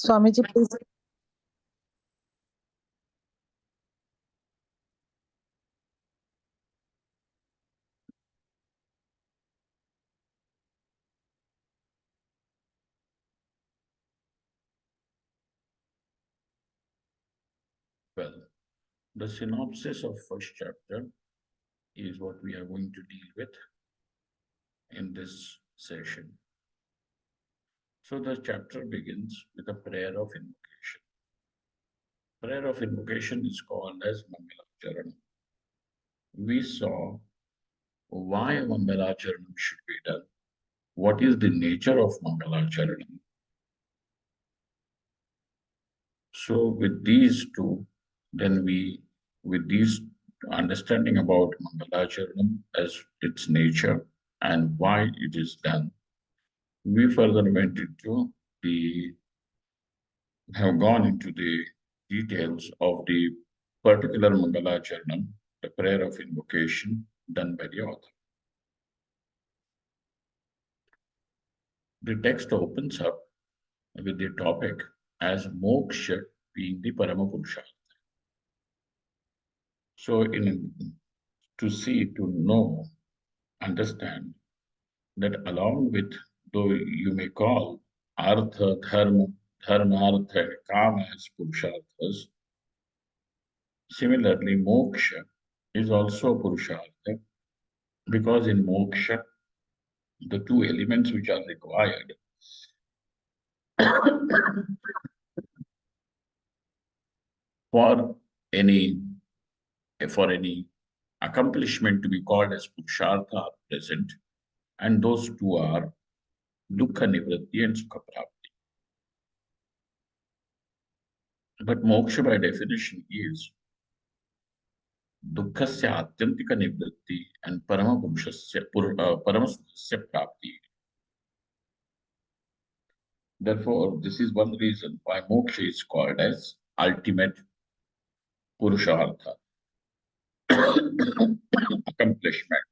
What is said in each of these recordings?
Swamiji, please. Well, the synopsis of first chapter is what we are going to deal with in this session. So the chapter begins with a prayer of invocation. Prayer of invocation is called as Mangalacharanam. We saw why Mangalacharanam should be done. What is the nature of Mangalacharanam? So with these two, then with these understanding about Mangalacharanam as its nature and why it is done, we further went into the, have gone into the details of the particular Mangalacharanam, the prayer of invocation done by the author. The text opens up with the topic as moksha being the Paramapurusha. So to know, understand that along with, though you may call artha, dharma, artha, and kama as purusharthas, similarly moksha is also purushartha because in moksha, the two elements which are required for any for any accomplishment to be called as purushartha are present, and those two are dukkha nivritti and sukha prapti. But moksha by definition is dukkasya atyantika nivritti and paramasukhasya prapti. Therefore, this is one reason why moksha is called as ultimate purushartha, accomplishment.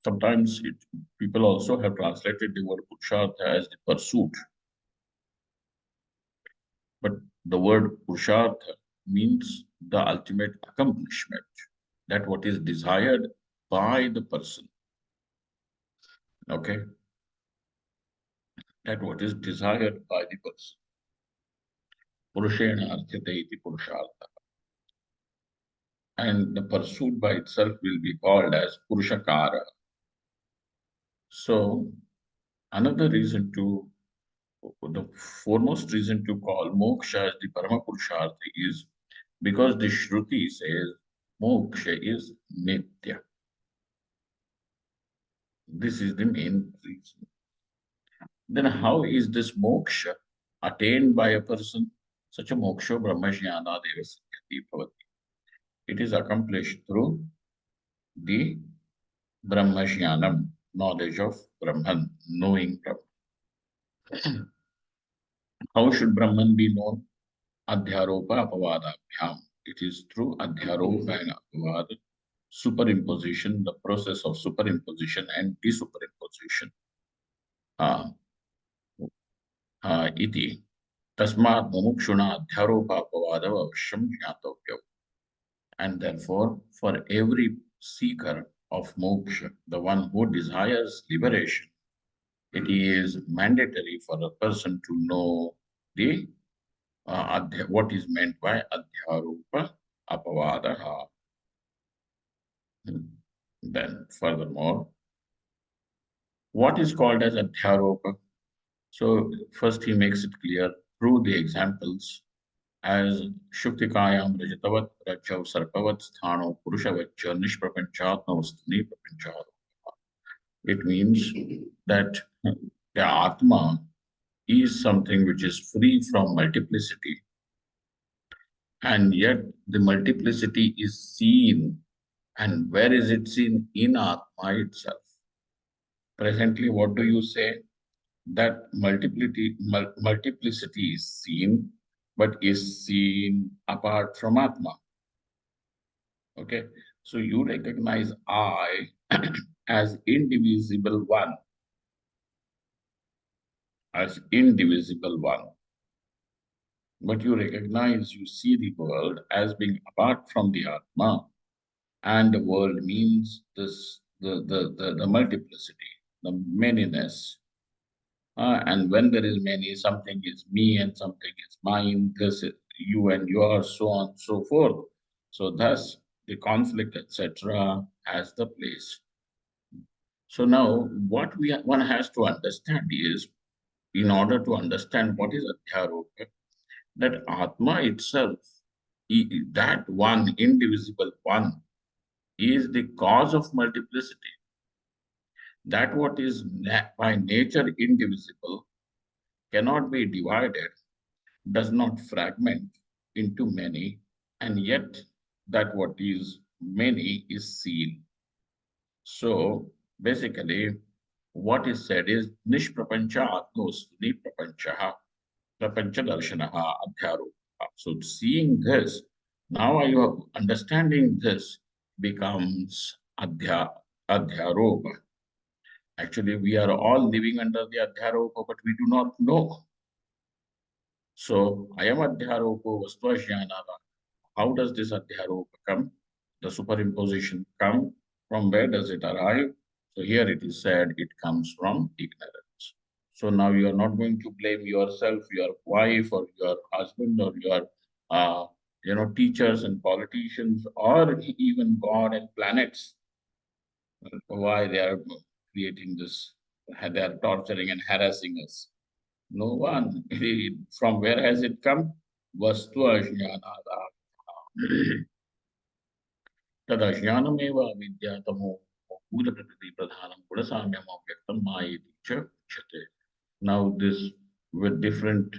Sometimes people also have translated the word purushartha as the pursuit. But the word purushartha means the ultimate accomplishment, that what is desired by the person. Okay? That what is desired by the person. Purushena arthate iti purushartha. And the pursuit by itself will be called as purushakara. So, another reason to, the foremost reason to call moksha as the Paramapurushartha is because the Shruti says moksha is nitya. This is the main reason. Then how is this moksha attained by a person? Such a moksha brahmajnana devasya bhavati. It is accomplished through the brahmajnanam, knowledge of Brahman, knowing Brahman. How should Brahman be known? Adhyaropa apavadabhyam. It is through adhyaropa and apavada, superimposition, the process of superimposition and desuperimposition. Iti. Tasmat mumukshuna adhyaropa apavada avashyam jnatavya. And therefore, for every seeker of moksha, the one who desires liberation, it is mandatory for a person to know the what is meant by adhyaropa apavadaha. Then, furthermore, what is called as adhyaropa? So, first he makes it clear through the examples as Shuktikayam Rajatavat Rajav Sarpavat Sthano Purushavacha Nishprapanchatnavastani Prapancharopa. It means that the Atma is something which is free from multiplicity, and yet the multiplicity is seen. And where is it seen? In Atma itself. Presently, what do you say? That multiplicity is seen, but is seen apart from Atma. Okay, so you recognize I as indivisible one. as indivisible one. But you recognize, you see the world as being apart from the Atma, and the world means this the multiplicity, the manyness. And when there is many, something is me and something is mine, this is you and yours, so on and so forth. So thus the conflict, etc., has the place. So now what one has to understand is, in order to understand what is Adhyaropa, that Atma itself, that one, indivisible one, is the cause of multiplicity. That what is by nature indivisible cannot be divided, does not fragment into many, and yet that what is many is seen. So basically, what is said is Nishprapancha Atmos Niprapancha Prapancha Darshanaha Adhyaropa. So seeing this, now you are understanding this becomes Adhyaropa. Actually, we are all living under the Adhyaropa, but we do not know. So, Ayam Adhyaropo Vastvajnanara. How does this Adhyaropa come? The superimposition come? From where does it arrive? So here it is said it comes from ignorance. So now you are not going to blame yourself, your wife, or your husband, or your uh, teachers and politicians, or even God and planets, why they are creating this, they are torturing and harassing us. No one. From where has it come? Vastu ajnanada. Tad ajnanameva vidyatamo bhutaprakriti pradhanam gudasamyam avyaktam mayeti cha uchyate. Now this, with different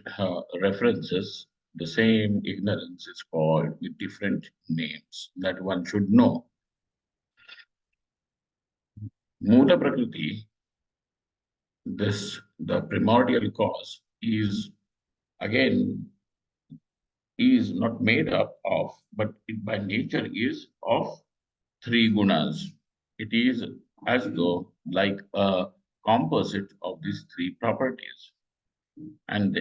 references, the same ignorance is called with different names that one should know. Mula prakriti, the primordial cause, is again is not made up of, but it by nature is of three gunas. It is as though like a composite of these three properties. And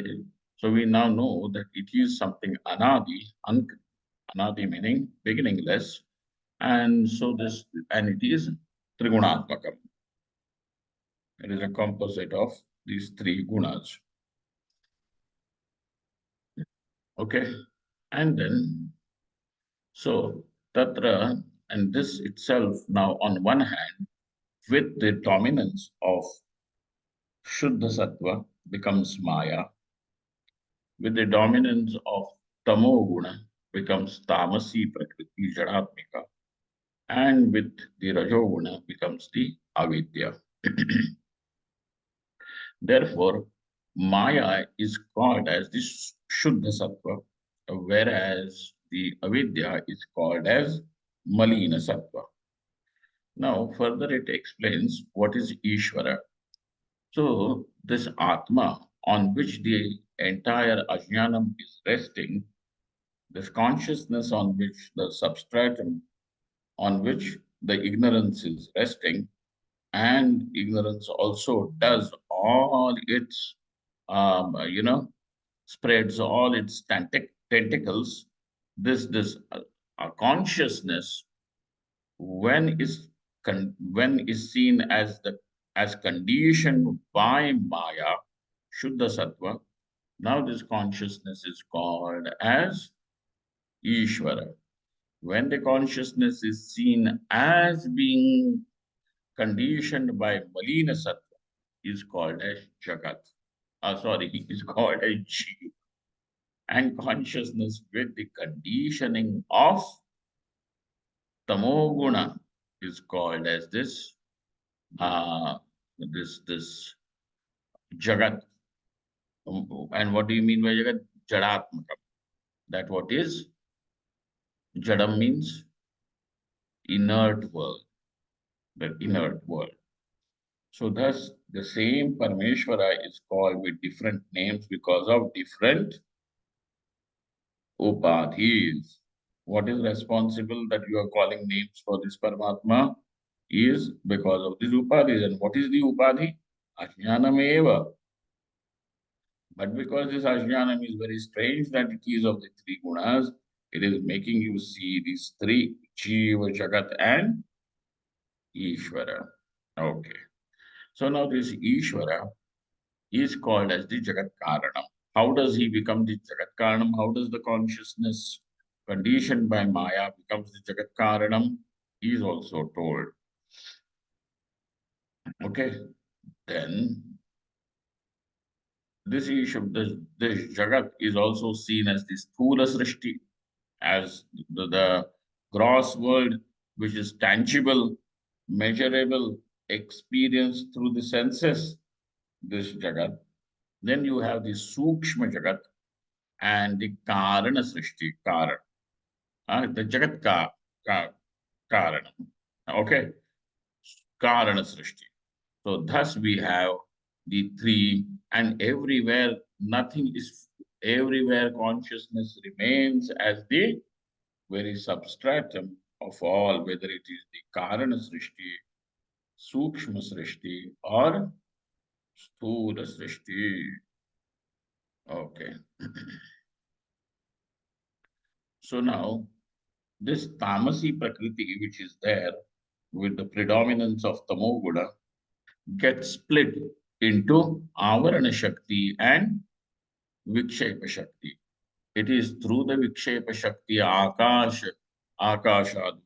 so we now know that it is something anadi, anadi meaning beginningless. And so and it is trigunatmakam. It is a composite of these three gunas. Okay. And then, so tatra, and this itself now on one hand, with the dominance of Shuddha Sattva becomes Maya, with the dominance of Tamo Guna becomes Tamasi Prakriti Jadatmika, and with the Rajoguna becomes the Avidya. Therefore, Maya is called as the Shuddha Sattva, whereas the Avidya is called as Malina Sattva. Now, further it explains what is Ishvara. So, this Atma on which the entire Ajnanam is resting, this consciousness on which the substratum on which the ignorance is resting, and ignorance also does all its, spreads all its tentacles. This consciousness, when is seen as conditioned by Maya, Shuddha Sattva. Now this consciousness is called as Ishvara. When the consciousness is seen as being conditioned by Malina Sattva, is called as Jagat. Is called as Jeev. And consciousness with the conditioning of Tamoguna is called as this Jagat. And what do you mean by Jagat? Jadatmakam. That what is? Jadam means inert world. The inert world. So thus the same Parameshwara is called with different names because of different upadhis. What is responsible that you are calling names for this Paramatma is because of these upadhis. And what is the upadhi? Ajnanameva. But because this Ajnanam is very strange that it is of the three gunas, it is making you see these three, Jiva, Jagat, and Ishvara. Okay. So now this Ishvara is called as the Jagat Karanam. How does he become the Jagat Karanam? How does the consciousness conditioned by Maya becomes the Jagat Karanam? Is also told. Okay. Then this Jagat is also seen as the Sthula Srishti, as the gross world, which is tangible, measurable, experienced through the senses, this Jagat. Then you have the Sukshma Jagat and the Karana Srishti, Karan. The Jagat Karana. Okay, Karana Srishti. So thus we have the three, and everywhere nothing is, everywhere consciousness remains as the very substratum of all, whether it is the Karana Srishti, Sukshma Srishti, or Sthula Srishti. Okay. So now, this Tamasi Prakriti, which is there with the predominance of Tamoguna, gets split into Avarana Shakti and Vikshepa Shakti. It is through the Vikshepa Shakti Akashad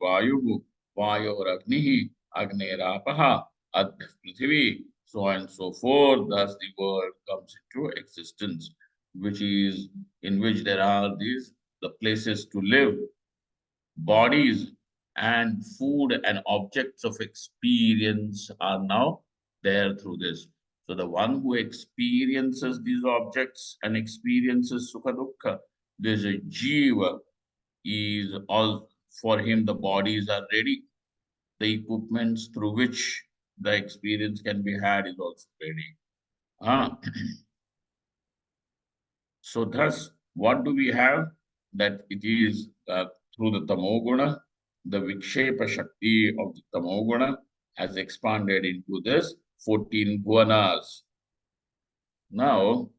Vayuhu, Vayoragnihi, Agnerapaha, Adh Prithvi, so on and so forth. Thus the world comes into existence, which is in which there are these the places to live, bodies, and food and objects of experience are now there through this. So the one who experiences these objects and experiences Sukha Dukkha, there's a Jiva, is all for him, the bodies are ready. The equipments through which the experience can be had is also ready. Ah, so thus, what do we have? That it is through the Tamoguna, the Vikshepa Shakti of the Tamoguna has expanded into this 14 Bhuvanas. Now,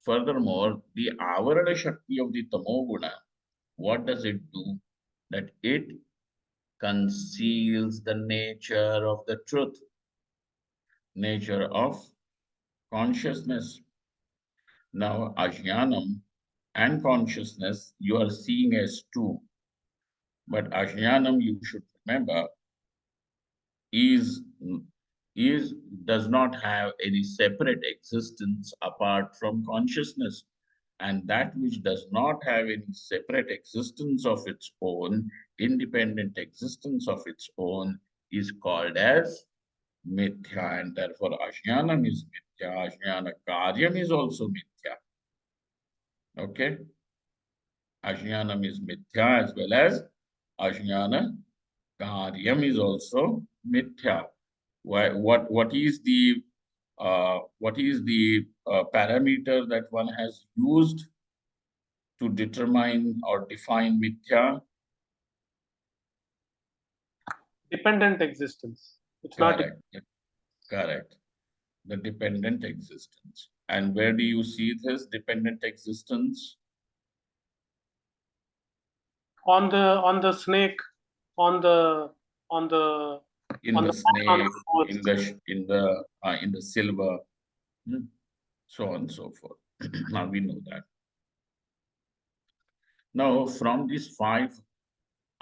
furthermore, the Avarana Shakti of the Tamoguna, what does it do? That it conceals the nature of the truth, nature of consciousness. Now, Ajnanam and consciousness you are seeing as two, but Ajnanam you should remember is is does not have any separate existence apart from consciousness, and that which does not have any separate existence of its own, independent existence of its own, is called as mithya, and therefore Ajnanam is mithya. Ajnana karyam is also mithya. Okay, Ajnanam is mithya as well as Ajnana karyam is also mithya. What is the parameter that one has used to determine or define mithya? Dependent existence. It's not. Correct. Correct. The dependent existence. And where do you see this dependent existence? On the snake, on the on the In on the the man, on snake, the horse. in the silver, so on and so forth. Now we know that. Now from these five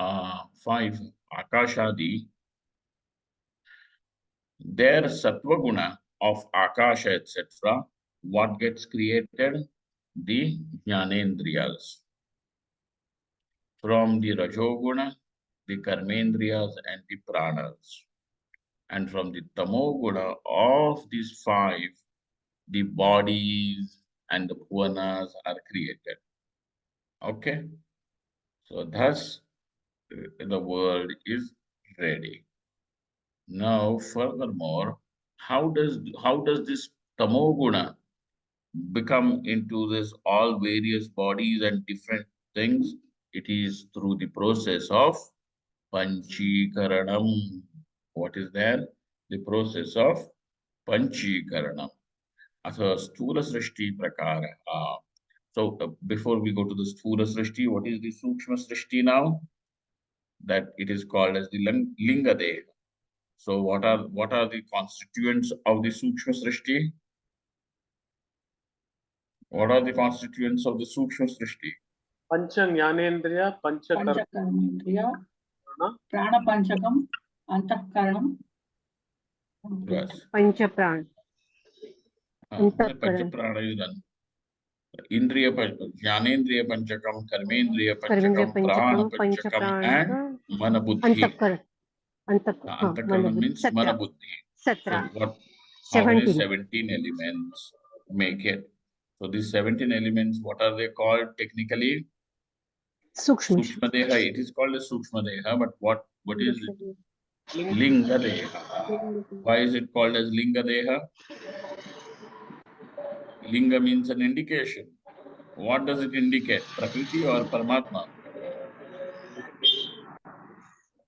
akashadi, their sattva guna of akasha, etc., what gets created? The jnanendriyas. From the rajoguna, the karmendriyas and the pranas. And from the tamoguna of these five, the bodies and the bhuvanas are created. Okay? So thus the world is ready. Now, furthermore, how does this tamoguna become into this all various bodies and different things? It is through the process of panchikaranam. What is there? The process of panchikaranam. Atha sthula srishti prakara. So before we go to the sthula srishti, what is the sukshma srishti now? That it is called as the linga deha. So what are the constituents of the sukshma srishti? What are the constituents of the sukshma srishti? पंच ज्ञानेन्द्रिय पंच पंचकर्मेन्द्रिय कर्म प्राणपंचकम् अंतःकरणम् Yes. पंचप्राण अंतःकरण Panchaprana is done. Indriya Jnanendriya Panchakam, Karmendriya कर्मेंद्रिय Panchakam, Prana पंचकम punch Panchakam, प्राण and Mana Buddhi. अंतःकरण हाँ मन Antakarana means Mana Buddhi. So 17 how many 17 17 elements make it? So these 17 elements, what are they called technically? सूक्ष्म Sukshma Deha. It is called a Sukshma Deha, but what is it? Linga Deha. Why is it called as Linga Deha? Linga means an indication. What does it indicate? Prakriti or Paramatma?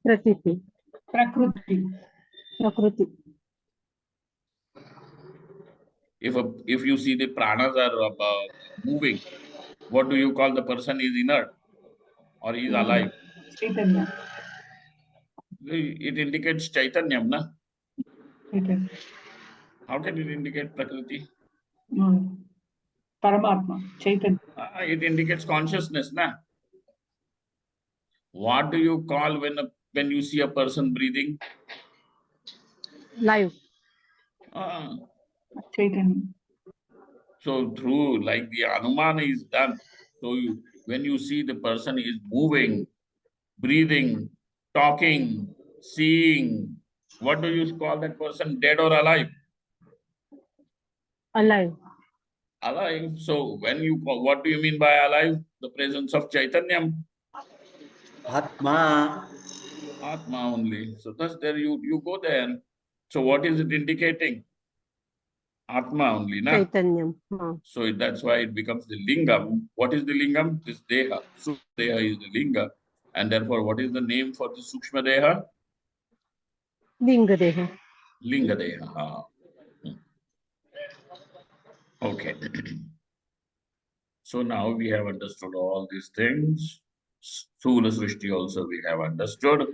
प्रकृति प्रकृति प्रकृति If you see the pranas are moving, what do you call the person is inert or he is alive? Chaitanya It indicates Chaitanyam, na? Chaitanya How can it indicate Prakriti? परमात्मा चैतन्य It indicates consciousness, na? What do you call when you see a person breathing? Live Chaitanya. So through like the Anumana is done. So when you see the person is moving, breathing, talking, seeing, what do you call that person? Dead or alive? alive Alive. So when you what do you mean by alive? The presence of Chaitanya. Atma. Atma only. So thus there you go there. So what is it indicating? Atma only, na? चैतन्यम हाँ So that's why it becomes the lingam. What is the lingam? This deha. Sukshma deha is the linga. And therefore, what is the name for the sukshma deha? लिंग देह Linga deha. Okay. So now we have understood all these things. Sthula Srishti also we have understood.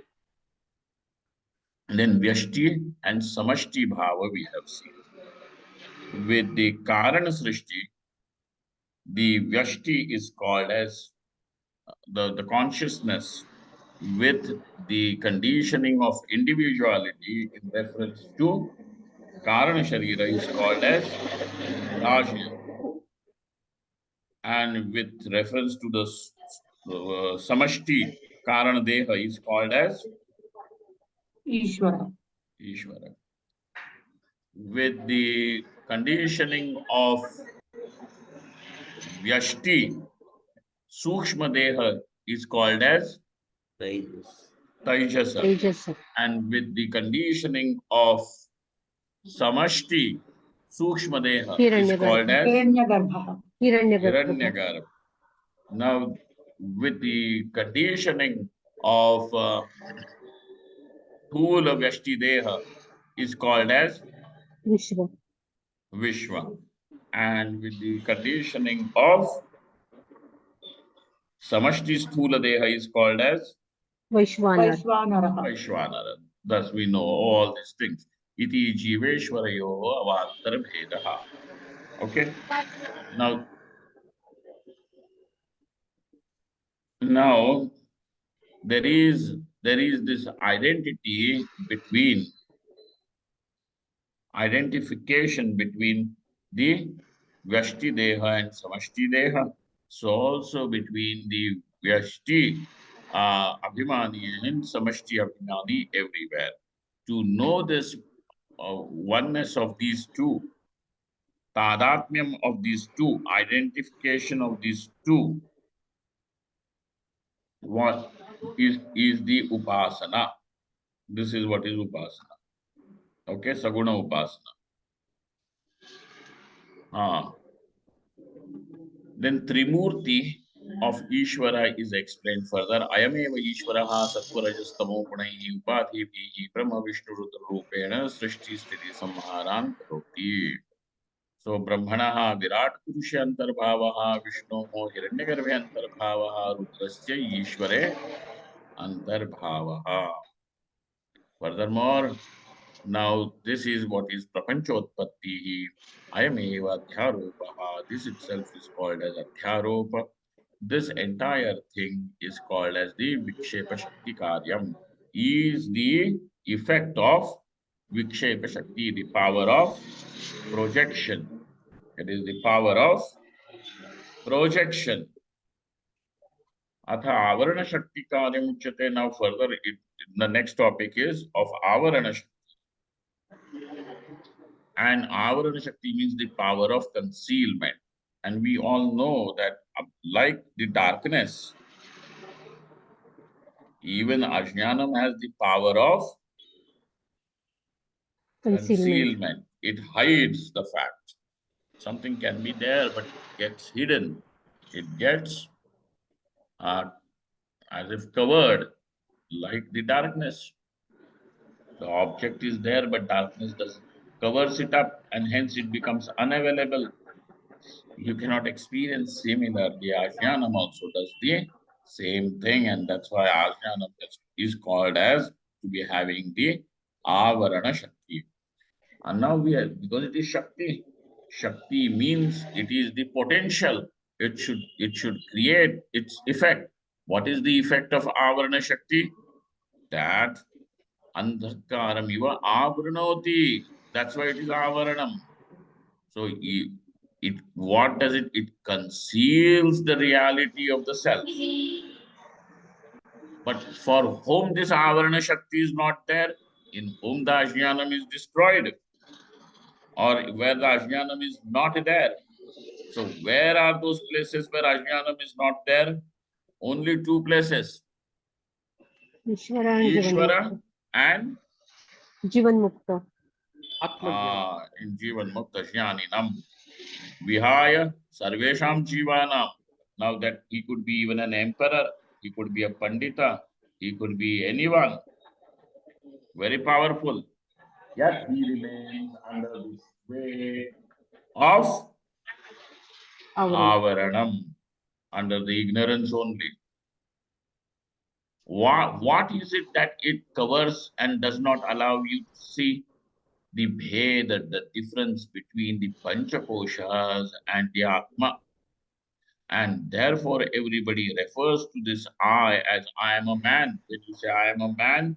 And then Vyashti and Samashti Bhava we have seen. With the Karana Srishti, the Vyashti is called as the consciousness with the conditioning of individuality in reference to Karana Sharira is called as Rajya. And with reference to the Samashti, Karana Deha is called as Ishwar Ishvara. With the conditioning of Vyashti, Sukshma Deha is called as Taijasa. Tejas And with the conditioning of Samashti, Sukshma Deha is called as हिरण्यगर्भः Hiranyagarbha Hiranyagarbha. Now, with the conditioning of Thula Vyashti Deha is called as विश्व Vishwa. And with the conditioning of Samashti Sthula Deha is called as वैश्वानर वैश्वानरः Vaishwanara. Thus we know all these things. Iti Jiveshwarayo Avantar Bhedaha. Okay. Now there is this identification between the Vyashti Deha and Samashti Deha. So also between the Vyashti Abhimani and Samashti Abhimani everywhere. To know this oneness of these two, tadatmyam of these two, identification of these two, what is the upasana. This is what is upasana. Okay, Saguna upasana. Then Trimurti of Ishvara is explained further. Ayameva Ishvaraha Sattvarajas-tamo gunaihi upadhibhihi Brahma Vishnu Rudra Rupena Srishti Sthiti Samharan Karoti. So Brahmanaha Virat Purusha Antarbhavaha Vishnoho Hiranyagarbhe Antarbhavaha Rudrasya Ishvare Antarbhavaha. Furthermore, now this is what is Prapanchotpattihi. Ayameva Adhyaropaha. This itself is called as Adhyaropa. This entire thing is called as the Vikshepa Shakti Karyam. Is the effect of Vikshepa Shakti, the power of projection. It is the power of projection. Atha Avarana Shakti Karyam Uchyate. Now further, the next topic is of Avarana Shakti. And Avarana Shakti means the power of concealment. And we all know that like the darkness, even Ajnanam has the power of concealment. It hides the fact. Something can be there, but it gets hidden. It gets as if covered, like the darkness. The object is there, but darkness does covers it up, and hence it becomes unavailable. You cannot experience similarly. Ajnanam also does the same thing, and that's why Ajnanam is called as to be having the Avarana Shakti. And now we are, because it is Shakti. Shakti means it is the potential. It should create its effect. What is the effect of Avarana Shakti? That Andhakaram iva avranoti. That's why it is Avaranam. So what does it? It conceals the reality of the self. But for whom this Avarana Shakti is not there, in whom the Ajnanam is destroyed, or where the Ajnanam is not there. So where are those places where Ajnanam is not there? Only two places. Ishvara and Jivan Mukta. in Jivan Mukta Jnaninam. Vihaya Sarvesham Jivanam. Now that he could be even an emperor, he could be a Pandita, he could be anyone, very powerful. Yet he remains under the sway of Avaranam, under the ignorance only. What is it that it covers and does not allow you to see? The bheda, the difference between the Panchakoshas and the Atma. And therefore, everybody refers to this I as I am a man. When you say I am a man,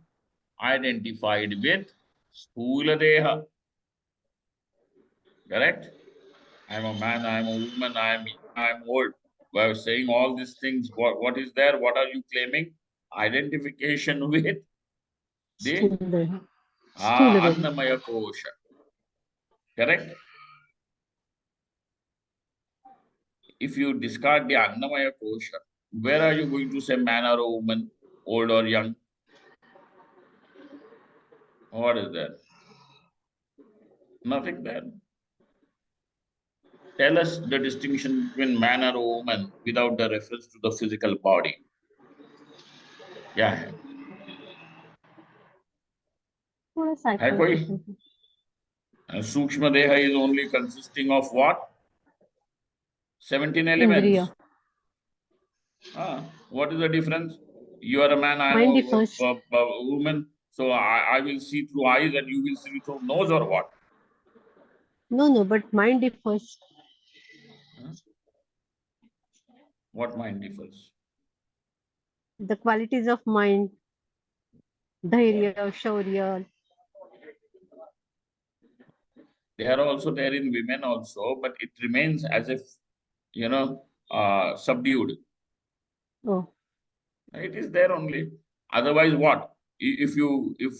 identified with Sthula Deha. Correct? I am a man, I am a woman, I am old. By saying all these things, what is there? What are you claiming? Identification with the Annamaya Kosha. Correct? If you discard the Annamaya Kosha, where are you going to say man or a woman, old or young? What is there? Nothing there. Tell us the distinction between man or a woman without the reference to the physical body. Yeah. है कोई? Sukshma Deha is only consisting of what? 17 elements. What is the difference? You are a man, I am a woman. So I will see through eyes and you will see through nose, or what? No, but mind differs. What mind differs? The qualities of mind, dhairya, shaurya. They are also there in women also, but it remains as if, subdued. Oh. It is there only. Otherwise, what? If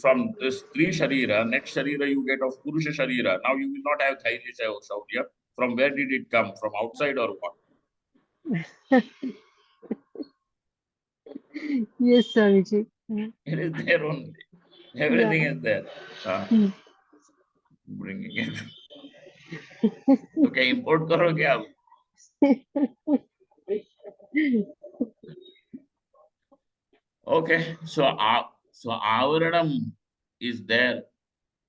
from this three sharira, next sharira you get of Purusha sharira, now you will not have dhairya or shaurya. From where did it come? From outside or what? Yes, Swamiji. It is there only. Everything is there. Bringing it. Okay, import करोगे आप? Okay, so Avaranam is there.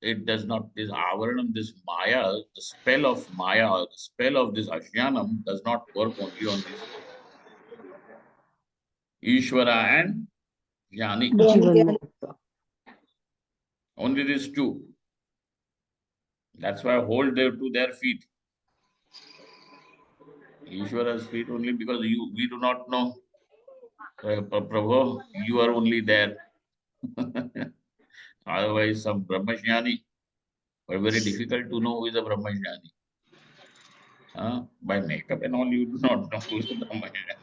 it does not, this avaranam, this Maya, the spell of Maya, or the spell of this Ashyanam does not work only on these two. Ishvara and Jnani. Jivan. Only these two. That's why I hold their to their feet. Ishvara's feet only because we do not know. Prabhu, you are only there. Otherwise, some Brahmajnani. But very difficult to know who is a Brahmajnani. By makeup and all, you do not know who is a Brahmajnani.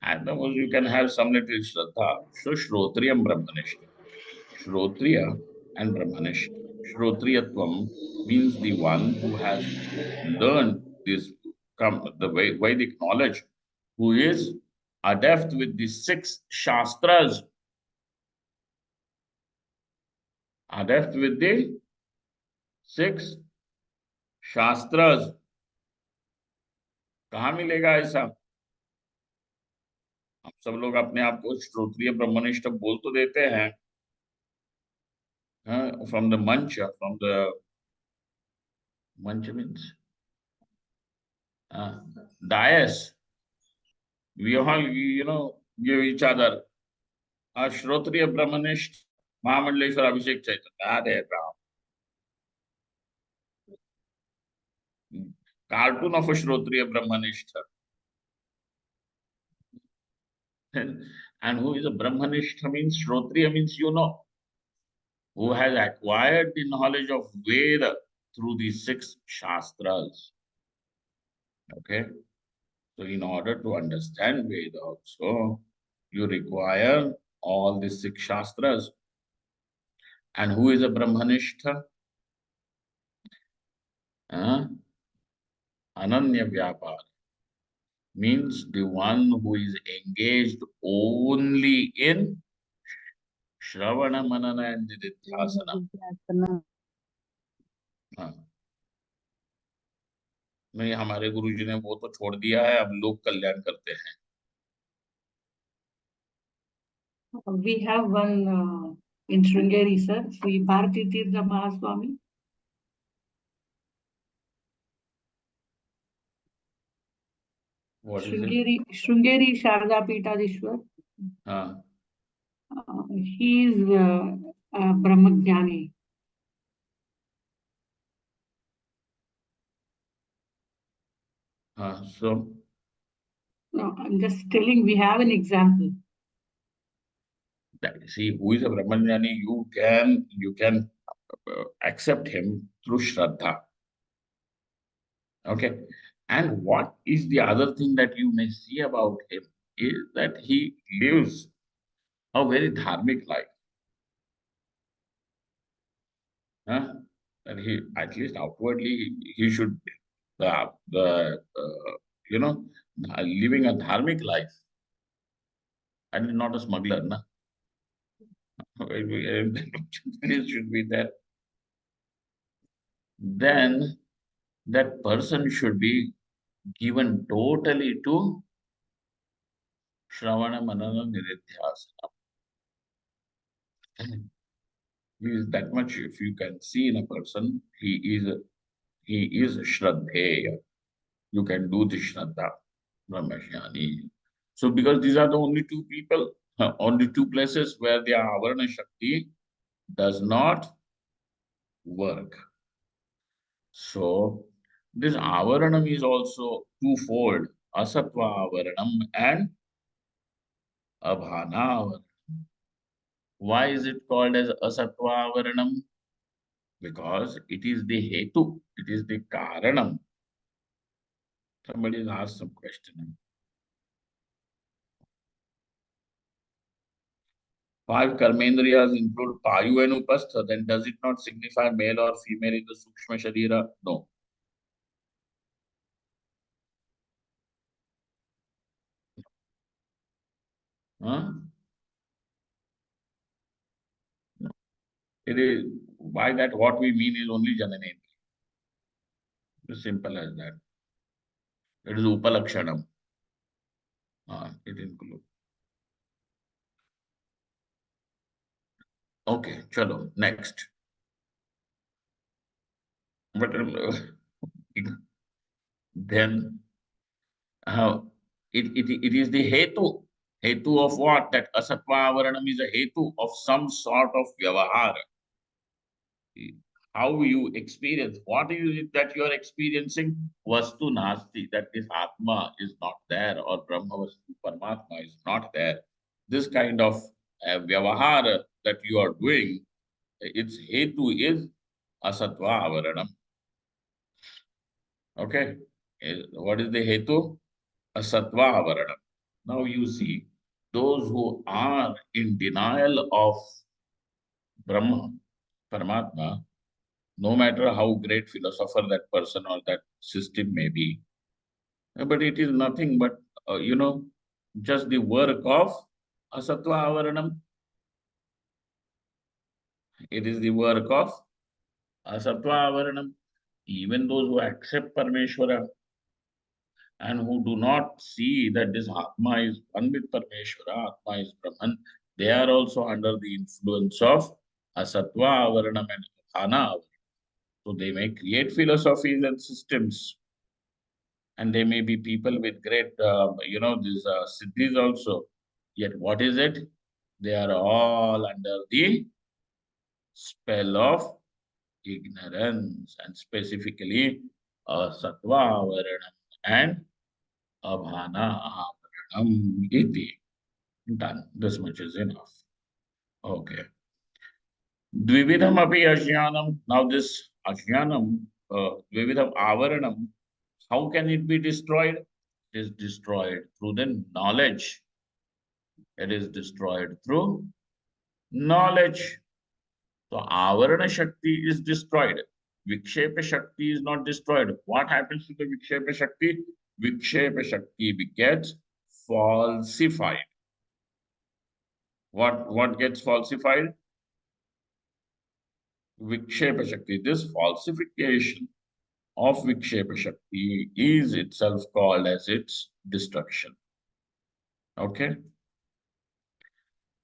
At the most, you can have some little Shraddha. So, Shrotriyam Brahmanishta. Shrotriya and Brahmanishta. Shrotriyatvam means the one who has learned this, the Vedic knowledge, who is adept with the 6 Shastras, adept with the 6 Shastras. कहाँ मिलेगा ऐसा? हम सब लोग अपने आप को श्रोत्रिय ब्रह्मनिष्ठ बोल तो देते हैं, from the mancha, from the mancha means dais. We all, give each other Shrotriya Brahmanisht, Mahamandaleshwar, Abhishek, Chaitanya. Hare Ram. Cartoon of a Shrotriya Brahmanisht. And who is a Brahmanisht means, Shrotriya means, who has acquired the knowledge of Veda through the 6 Shastras. Okay? So in order to understand Veda also, you require all the 6 Shastras. And who is a Brahmanishtha? Ananya Vyapar means the one who is engaged only in Shravana, Manana and Nididhyasana. नहीं, हमारे गुरुजी ने वो तो छोड़ दिया है, अब लोक कल्याण करते हैं. We have one in Sringeri, sir, Sri Bharati Tirtha Mahaswami. What is it? Sringeri Sharda Pitadishwar. He is Brahmajnani. So? No, I'm just telling, we have an example. See, who is a Brahmajnani, you can accept him through Shraddha. Okay? And what is the other thing that you may see about him is that he lives a very dharmic life. And he, at least outwardly, he should living a dharmic life and not a smuggler, na? It should be there. Then that person should be given totally to Shravana, Manana, Nididhyasana. He is that much, if you can see in a person, he is Shraddheya. You can do the Shraddha, Brahmajnani. So because these are the only 2 people, only 2 places where the Avarana Shakti does not work. So this Avaranam is also twofold, Asatva Avaranam and Abhana Avaranam. Why is it called as Asatva Avaranam? Because it is the Hetu, it is the Karanam. Somebody has asked some question. 5 karmendriyas include Payu and Upastha, then does it not signify male or female in the Sukshma Sharira? No. Huh? No. It is, by that what we mean is only Jananendra. As simple as that. It is Upalakshanam. It includes. Okay, chalo, next. But then it is the hetu. Hetu of what? That asatva avaranam is a hetu of some sort of vyavahara. How you experience, what is it that you are experiencing? Vastu nasti, that this Atma is not there, or Brahma Vastu Paramatma is not there. This kind of vyavahara that you are doing, its hetu is asatva avaranam. Okay? What is the hetu? Asatva avaranam. Now you see, those who are in denial of Brahma, Paramatma, no matter how great philosopher that person or that system may be, but it is nothing but, just the work of asatva avaranam. It is the work of asatva avaranam. Even those who accept Parmeshwara and who do not see that this Atma is one with Parmeshwara, Atma is Brahman, they are also under the influence of asatva avaranam and adhana avaranam. So they may create philosophies and systems, and they may be people with great, these siddhis also. Yet what is it? They are all under the spell of ignorance, and specifically sattva avaranam and abhana avaranam iti. Done. This much is enough. Okay. Dvividham api ajnanam. Now this ajnanam, dvividham avaranam, how can it be destroyed? It is destroyed through the knowledge. It is destroyed through knowledge. So Avarana Shakti is destroyed. Vikshepa Shakti is not destroyed. What happens to the Vikshepa Shakti? Vikshepa Shakti gets falsified. What gets falsified? Vikshepa Shakti. This falsification of Vikshepa Shakti is itself called as its destruction. Okay?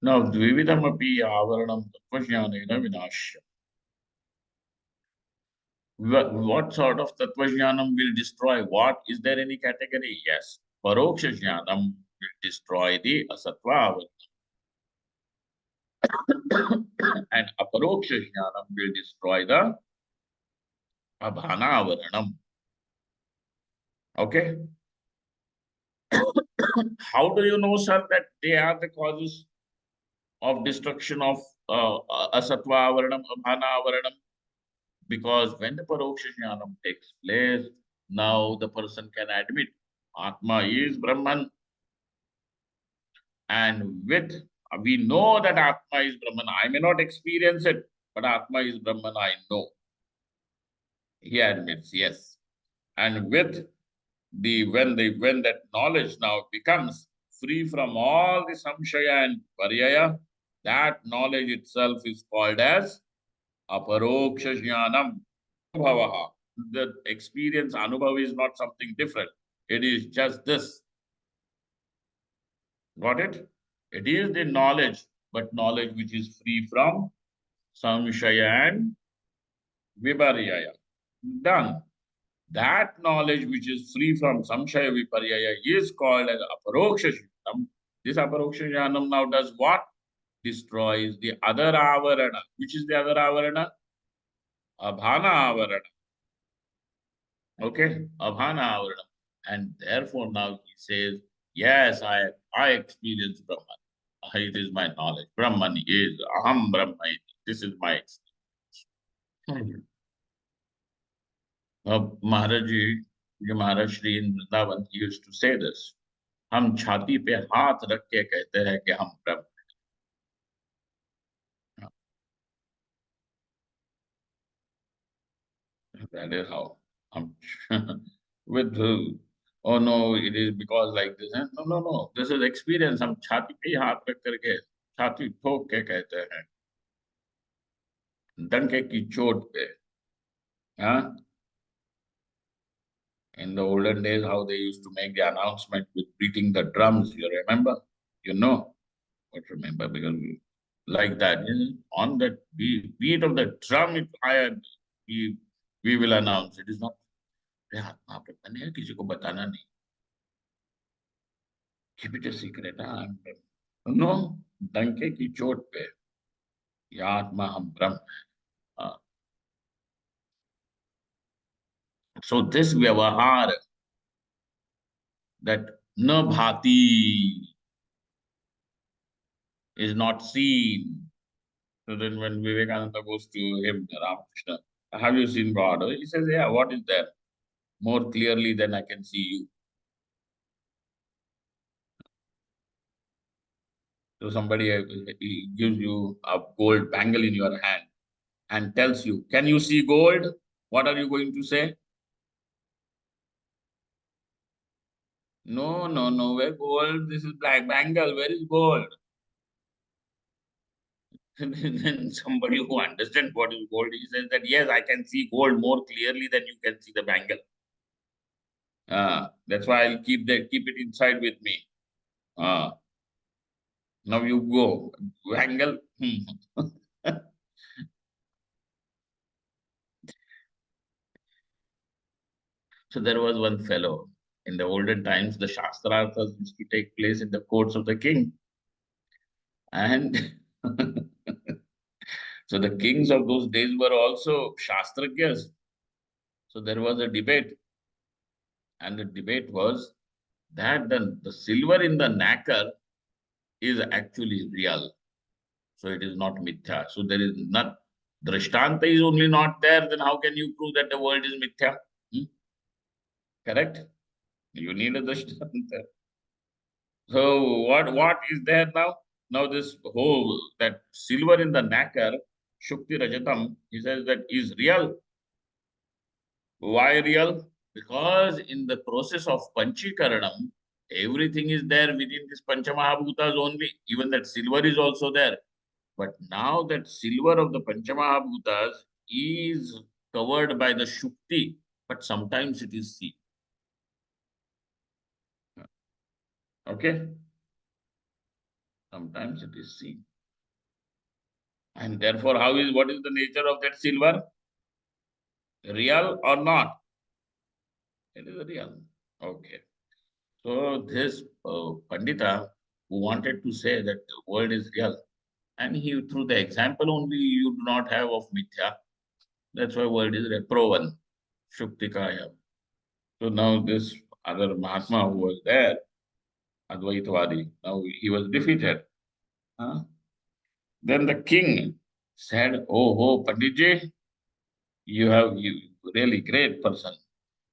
Now, Dvividhamapi Avaranam Tatvajnanena Vinashyam. What sort of Tattvajnanam will destroy what? Is there any category? Yes. Paroksha Jnanam will destroy the Asatva avaranam. And Aparoksha Jnanam will destroy the Abhana avaranam. Okay? How do you know, sir, that they are the causes of destruction of Asatva avaranam, Abhana avaranam? Because when the Paroksha Jnanam takes place, now the person can admit Atma is Brahman. And with, we know that Atma is Brahman. I may not experience it, but Atma is Brahman, I know. He admits, yes. And with when that knowledge now becomes free from all the samshaya and paryaya, that knowledge itself is called as aparoksha jnanam. Anubhavaha. The experience, anubhav, is not something different. It is just this. Got it? It is the knowledge, but knowledge which is free from samshaya and viparyaya. Done. That knowledge which is free from samshaya viparyaya is called as aparoksha jnanam. This aparoksha jnanam now does what? Destroys the other avarana. Which is the other avarana? Abhana avarana. Okay? Abhana avarana. And therefore now he says, yes, I experience Brahman. It is my knowledge. Brahman is Aham Brahma. This is my experience. Maharaj Ji, Maharaj Shri in Vrindavan, he used to say this. हम छाती पे हाथ रख के कहते हैं कि हम ब्रह्म हैं. That is how. With oh no, it is because like this. No, no, no. This is experience. हम छाती पे ही हाथ रख करके छाती ठोक के कहते हैं. डंके की चोट पे. हाँ? In the olden days, how they used to make the announcement with beating the drums. You remember? You know? But remember because like that. On that beat of the drum, we will announce. It is not. "अरे आत्मा पे बने हैं, किसी को बताना नहीं. Keep it a secret. No, डंके की चोट पे ये आत्मा हम ब्रह्म हैं." So this vyavahar, that na bhati, is not seen. So then when Vivekananda goes to him, Ramakrishna, "Have you seen God?" He says, "Yeah, what is there? More clearly than I can see you." So somebody he gives you a gold bangle in your hand and tells you, "Can you see gold?" What are you going to say? No, no, no. Where gold? This is black bangle. Where is gold? Then somebody who understands what is gold, he says that, "Yes, I can see gold more clearly than you can see the bangle. That's why I'll keep it inside with me. Now you go. Bangle." So there was one fellow. In the olden times, the Shastrarthas used to take place in the courts of the king. And so the kings of those days were also Shastragyas. So there was a debate. And the debate was that the silver in the nacre is actually real. So it is not mithya. So there is not, Drishtanta is only not there, then how can you prove that the world is mithya? Correct? You need a Drishtanta. So what is there now? Now this whole, that silver in the nacre, Shukti Rajatam, he says that is real. Why real? Because in the process of Panchikaranam, everything is there within this Panchamahabhutas only. Even that silver is also there. But now that silver of the Panchamahabhutas is covered by the Shukti, but sometimes it is seen. Okay? Sometimes it is seen. And therefore, what is the nature of that silver? Real or not? It is real. Okay. So this Pandita who wanted to say that the world is real, and he through the example only you do not have of mithya. That's why world is proven. Shuktikaya. So now this other Mahatma who was there, Advaitvadi, now he was defeated. Huh? Then the king said, "Oh, Panditji, you really great person.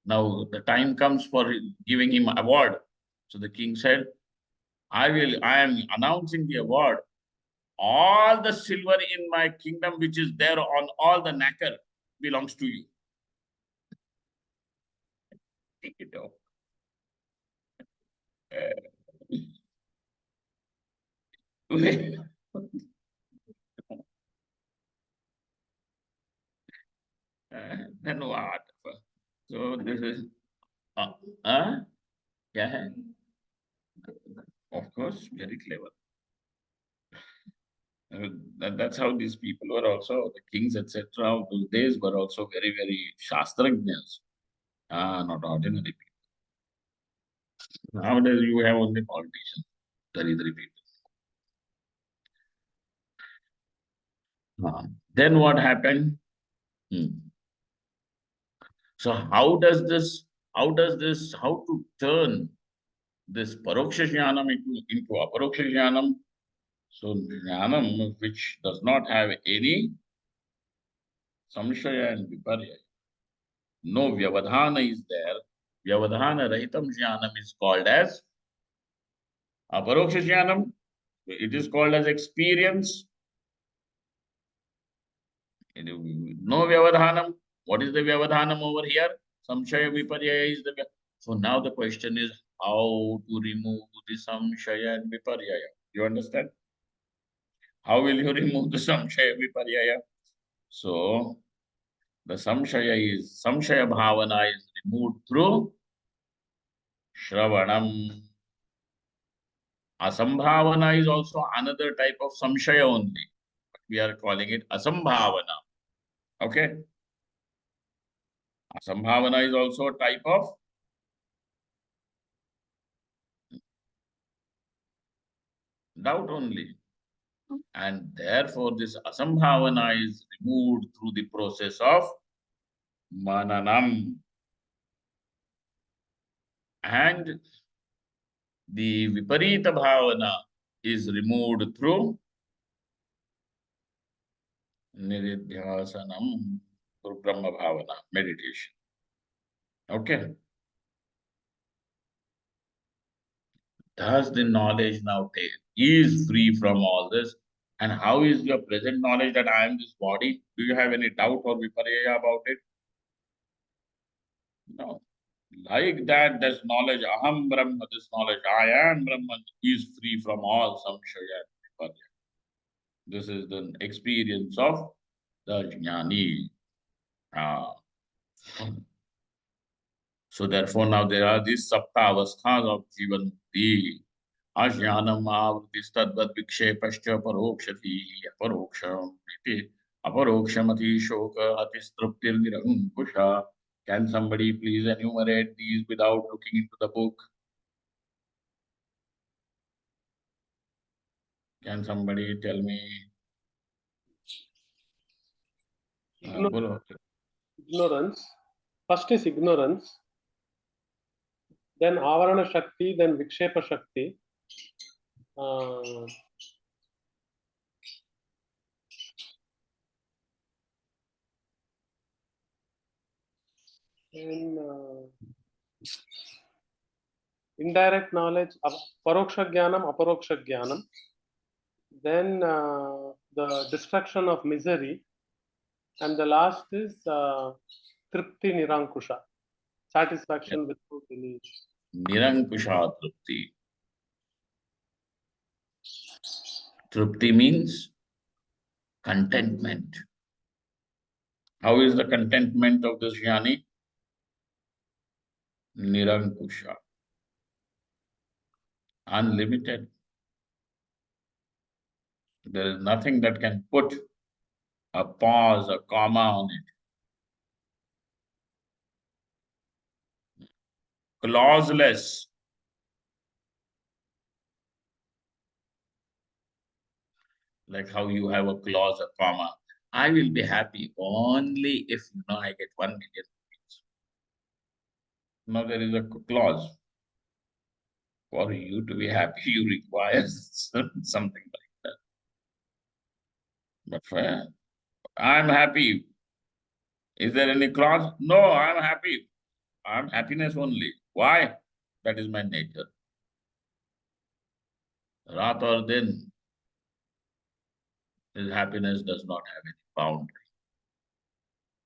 Now the time comes for giving him award." So the king said, I am announcing the award. All the silver in my kingdom, which is there on all the nacre, belongs to you. Take it off. Then what? So this is, yeah, of course, very clever. That's how these people were also, the kings, etc. of those days were also very, very shastrajnas. Not ordinary people. Nowadays you have only politicians, very people. Then what happened? So how to turn this paroksha jnanam into aparoksha jnanam? So jnanam which does not have any samshaya and viparya. No vyavadhana is there. Vyavadhana rahitam jnanam is called as aparoksha jnanam. It is called as experience. No vyavadhanam. What is the vyavadhanam over here? Samshaya viparya is the. So now the question is how to remove the samshaya and viparyaya. You understand? How will you remove the samshaya viparyaya? So the samshaya bhavana is removed through shravanam, Asambhavana is also another type of samshaya only. We are calling it asambhavana. Okay? Asambhavana is also a type of doubt only. And therefore, this asambhavana is removed through the process of mananam. And the viparita bhavana is removed through nididhyasanam, through brahma bhavana, meditation. Okay? Thus the knowledge now is free from all this. And how is your present knowledge that I am this body? Do you have any doubt or viparya about it? No. Like that, this knowledge, aham brahma, this knowledge, I am Brahman, is free from all samshaya and viparya. This is the experience of the jnani. So therefore now there are these sapta avasthas of jivan mukti. Ajnanam avrtistadvad vikshepascha parokshati aparoksham iti aparokshamati shoka atistruptir nirankusha. Can somebody please enumerate these without looking into the book? Can somebody tell me? Ignorance. First is ignorance, then avarana shakti, then vikshepa shakti. And indirect knowledge, paroksha jnanam, aparoksha jnanam. Then the destruction of misery, and the last is tripti nirankusha, satisfaction without any. Nirankusha trupti. Trupti means contentment. How is the contentment of this jnani? Nirankusha. Unlimited. There is nothing that can put a pause, a comma on it. Clauseless. Like how you have a clause, a comma. I will be happy only if I get 1 million rupees. Now there is a clause. For you to be happy, you require something like that. But for I'm happy. Is there any clause? No, I'm happy. I'm happiness only. Why? That is my nature. Raat or din, his happiness does not have any boundary.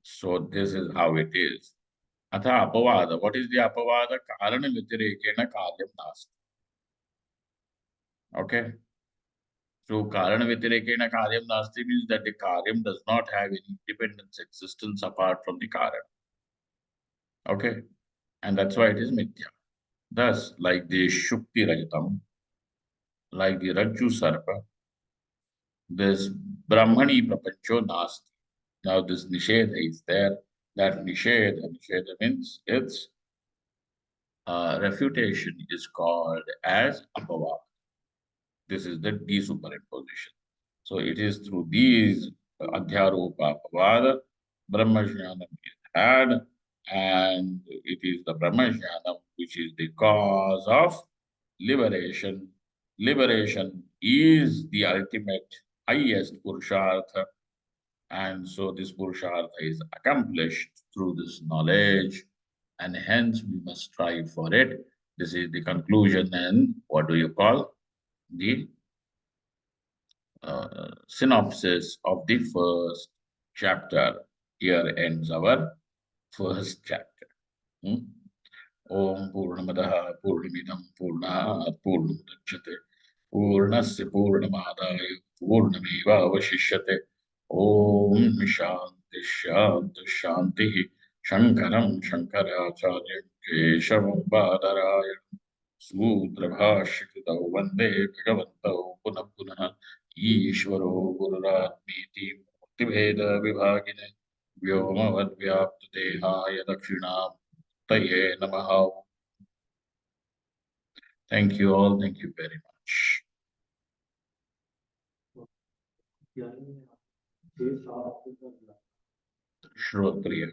So this is how it is. Atha apavada. What is the apavada? Karana vitirekena karyam nasti. Okay. So karana vitirekena karyam nasti means that the karyam does not have any independent existence apart from the karana. Okay. And that's why it is mithya. Thus, like the shukti rajatam, like the rajju sarpa, this brahmani prapancho nasti. Now this nishedha is there. That nishedha means its refutation is called as apavada. This is the desuperimposition. So it is through these adhyaropa apavada, brahmajnanam is had, and it is the brahmajnanam which is the cause of liberation. Liberation is the ultimate, highest purushartha, and so this purushartha is accomplished through this knowledge, and hence we must strive for it. This is the conclusion, and what do you call the synopsis of the first chapter. Here ends our first chapter. Om Purnamadaha Purnamidam Purnat Purnamudachyate Purnasya Purnamadaya Purnameva Avashishyate. Om Shanti Shanti Shanti Shankaram Shankaracharya Keshavam Badaraya सूत्रभाष्यकृतौ वन्दे भगवन्तौ पुनः पुनः ईश्वरो गुरुरात्मेति मूर्तिभेदविभागिने व्योमवद्व्याप्तदेहाय दक्षिणामूर्तये नमः. Thank you all. Thank you very much. Shrotriya.